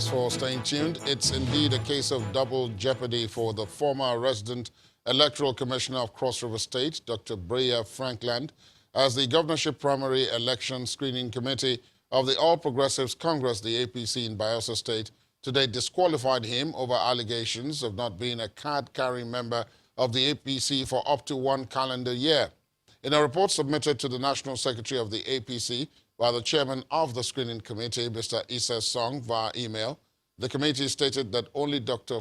Thanks for staying tuned. It's indeed a case of double jeopardy for the former resident Electoral Commissioner of Cross River State, Dr. Breya Frankland, as the Governorship Primary Election Screening Committee of the All Progressives Congress, the APC in Bayelsa State, today disqualified him over allegations of not being a card-carrying member of the APC for up to 1 calendar year. In a report submitted to the National Secretary of the APC by the chairman of the screening committee, Mr. Issa Song, via email, the committee stated that only Dr.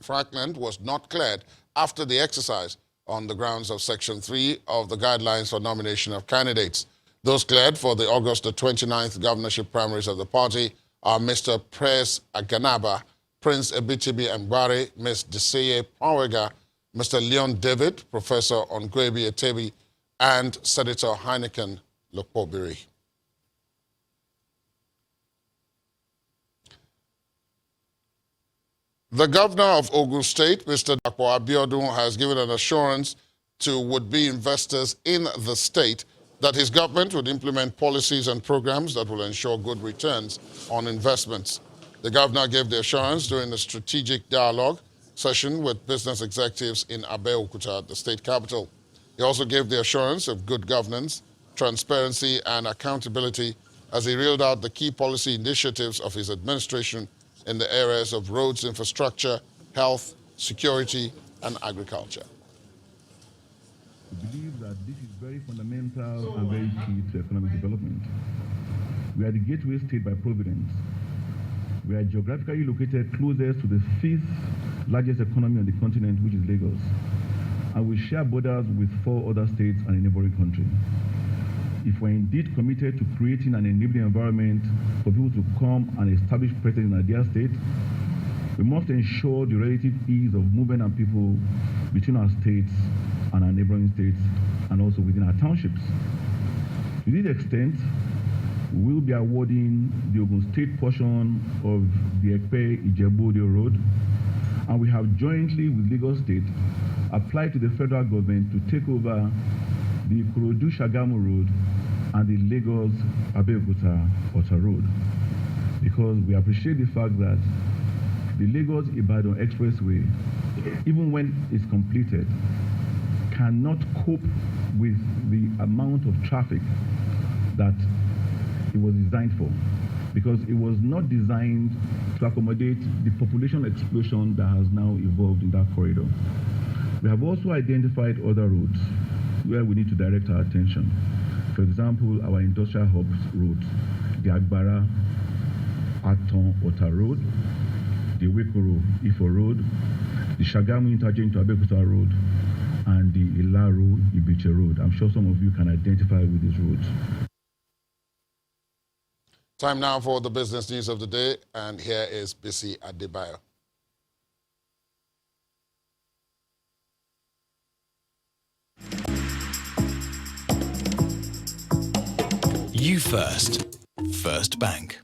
Frankland was not cleared after the exercise on the grounds of Section 3 of the Guidelines for Nomination of Candidates. Those cleared for the August the 29th governorship primaries of the party are Mr. Pres Aganaba, Prince Ebitibi Mbari, Ms. Deseye Pawega, Mr. Leon David, Professor Ongwebi Etebi, and Senator Heineken Lokobiri. The governor of Ogun State, Mr. Dapo Abiodun, has given an assurance to would-be investors in the state that his government would implement policies and programs that will ensure good returns on investments. The governor gave the assurance during the strategic dialogue session with business executives in Abeokuta, the state capital. He also gave the assurance of good governance, transparency, and accountability as he reeled out the key policy initiatives of his administration in the areas of roads infrastructure, health, security, and agriculture. We believe that this is very fundamental and very key to economic development. We are the gateway state by providence. We are geographically located closest to the 5th largest economy on the continent, which is Lagos. And we share borders with 4 other states and a neighboring country. If we're indeed committed to creating an enabling environment for people to come and establish presence in their state, we must ensure the relative ease of movement and people between our states and our neighboring states, and also within our townships. To this extent, we will be awarding the Ogun State portion of the Ekpe-Ijebu-Ode Road, and we have jointly with Lagos State applied to the federal government to take over the Ikorodu-Shagamu Road and the Lagos-Abeokuta-Ota Road, because we appreciate the fact that the Lagos-Ibadan Expressway, even when it's completed, cannot cope with the amount of traffic that it was designed for, because it was not designed to accommodate the population explosion that has now evolved in that corridor. We have also identified other roads where we need to direct our attention. For example, our industrial hubs roads, the Agbara, Aton-Ota Road, the Wekoro-Ifo Road, the Shagamu Interchange to Abeokuta Road, and the Ilaro-Ibiche Road. I'm sure some of you can identify with these roads. Time now for the business news of the day, and here is Bisi Adebayo. You First. First Bank.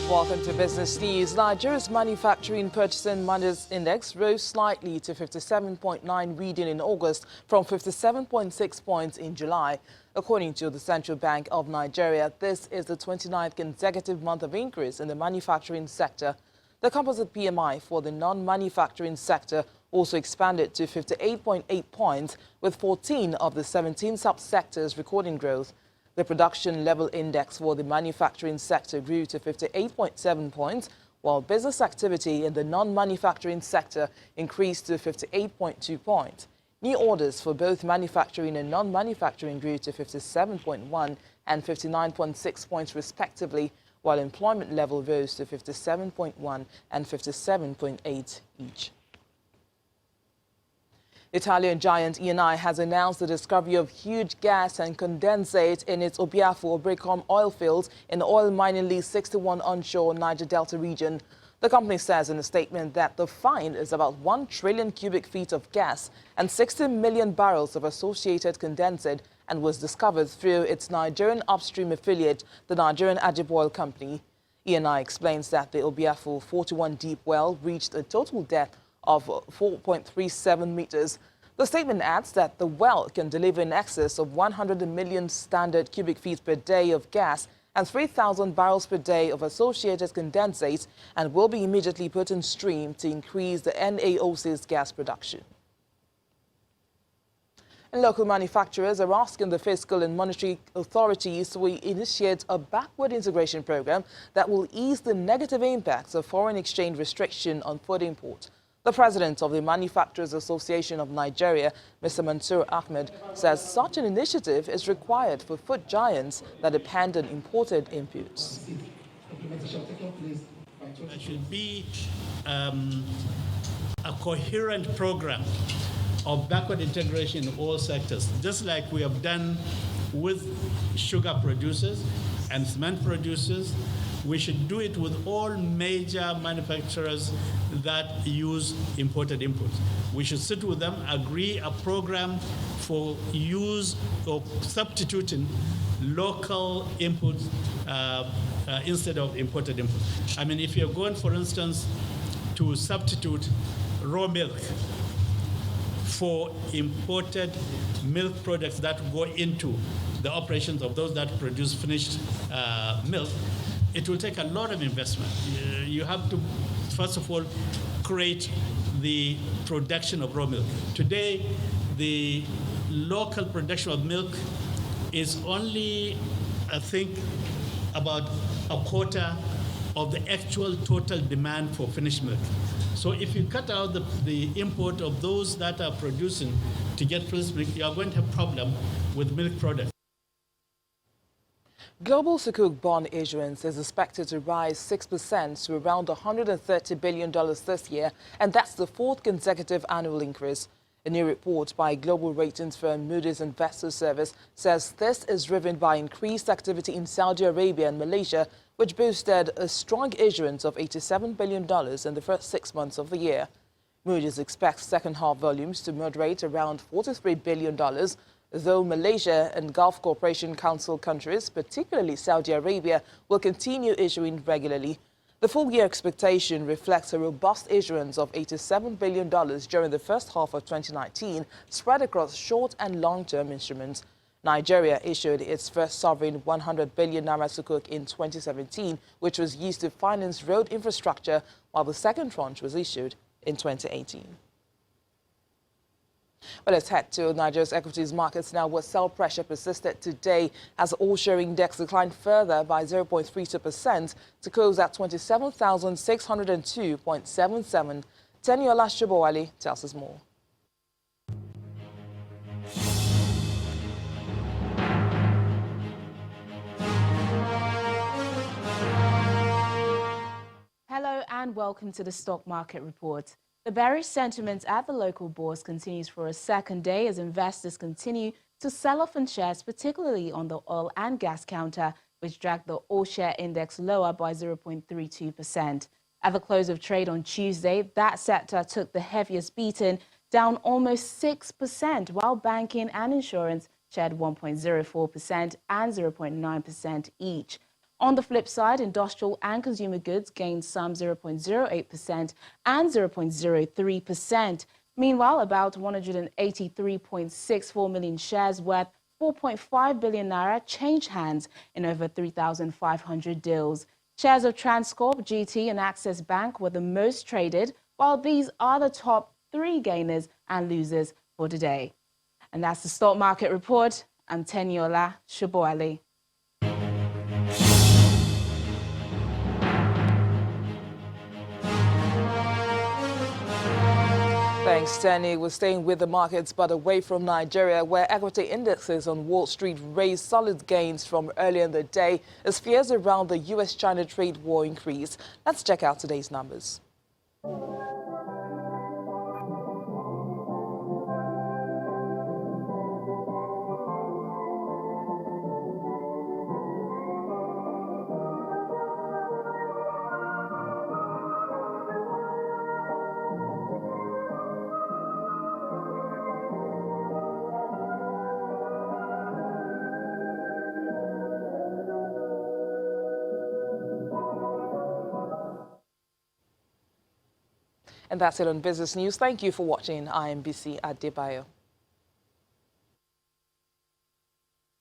Welcome to Business News. Nigeria's Manufacturing Purchasing Managers Index rose slightly to 57.9 reading in August from 57.6 points in July. According to the Central Bank of Nigeria, this is the 29th consecutive month of increase in the manufacturing sector. The composite PMI for the non-manufacturing sector also expanded to 58.8 points, with 14 of the 17 subsectors recording growth. The production level index for the manufacturing sector grew to 58.7 points, while business activity in the non-manufacturing sector increased to 58.2 points. New orders for both manufacturing and non-manufacturing grew to 57.1 and 59.6 points respectively, while employment level rose to 57.1 and 57.8 each. Italian giant Eni has announced the discovery of huge gas and condensate in its Obiafo-Obrekom oil fields in the oil mining lease 61 onshore Niger Delta region. The company says in a statement that the find is about 1 trillion cubic feet of gas and 60 million barrels of associated condensate, and was discovered through its Nigerian upstream affiliate, the Nigerian Ajib Oil Company. Eni explains that the Obiafo 41 deep well reached a total depth of 4.37 meters. The statement adds that the well can deliver in excess of 100 million standard cubic feet per day of gas and 3,000 barrels per day of associated condensate and will be immediately put in stream to increase the NAOC's gas production. And local manufacturers are asking the fiscal and monetary authorities to initiate a backward integration program that will ease the negative impacts of foreign exchange restriction on food import. The president of the Manufacturers Association of Nigeria, Mr. Mansour Ahmed, says such an initiative is required for food giants that depend on imported inputs. There should be a coherent program of backward integration in all sectors, just like we have done with sugar producers and cement producers. We should do it with all major manufacturers that use imported inputs. We should sit with them, agree a program for use of substituting local inputs instead of imported inputs. I mean, if you're going, for instance, to substitute raw milk for imported milk products that go into the operations of those that produce finished milk, it will take a lot of investment. You have to, first of all, create the production of raw milk. Today, the local production of milk is only, I think, about a quarter of the actual total demand for finished milk. So if you cut out the import of those that are producing to get finished milk, you are going to have a problem with milk products. Global Sukuk bond issuance is expected to rise 6% to around $130 billion this year, and that's the fourth consecutive annual increase. A new report by global ratings firm Moody's Investors Service says this is driven by increased activity in Saudi Arabia and Malaysia, which boosted a strong issuance of $87 billion in the first 6 months of the year. Moody's expects second-half volumes to moderate around $43 billion, though Malaysia and Gulf Cooperation Council countries, particularly Saudi Arabia, will continue issuing regularly. The full-year expectation reflects a robust issuance of $87 billion during the first half of 2019, spread across short and long-term instruments. Nigeria issued its first sovereign 100 billion naira sukuk in 2017, which was used to finance road infrastructure, while the second tranche was issued in 2018. Well, let's head to Nigeria's equities markets now, where sell pressure persisted today as the all-share index declined further by 0.32% to close at 27,602.77. Teniola Shubowali tells us more. Hello and welcome to the Stock Market Report. The bearish sentiment at the local bourse continues for a second day as investors continue to sell off in shares, particularly on the oil and gas counter, which dragged the all-share index lower by 0.32%. At the close of trade on Tuesday, that sector took the heaviest beating, down almost 6%, while banking and insurance shared 1.04% and 0.9% each. On the flip side, industrial and consumer goods gained some 0.08% and 0.03%. Meanwhile, about 183.64 million shares worth 4.5 billion naira changed hands in over 3,500 deals. Shares of Transcorp, GT and Access Bank were the most traded, while these are the top three gainers and losers for today. And that's the Stock Market Report. I'm Teniola Shubowali. Thanks, Tenny. We're staying with the markets, but away from Nigeria, where equity indexes on Wall Street raised solid gains from earlier in the day as fears around the US-China trade war increased. Let's check out today's numbers. And that's it on Business News. Thank you for watching IMBC at Debayo.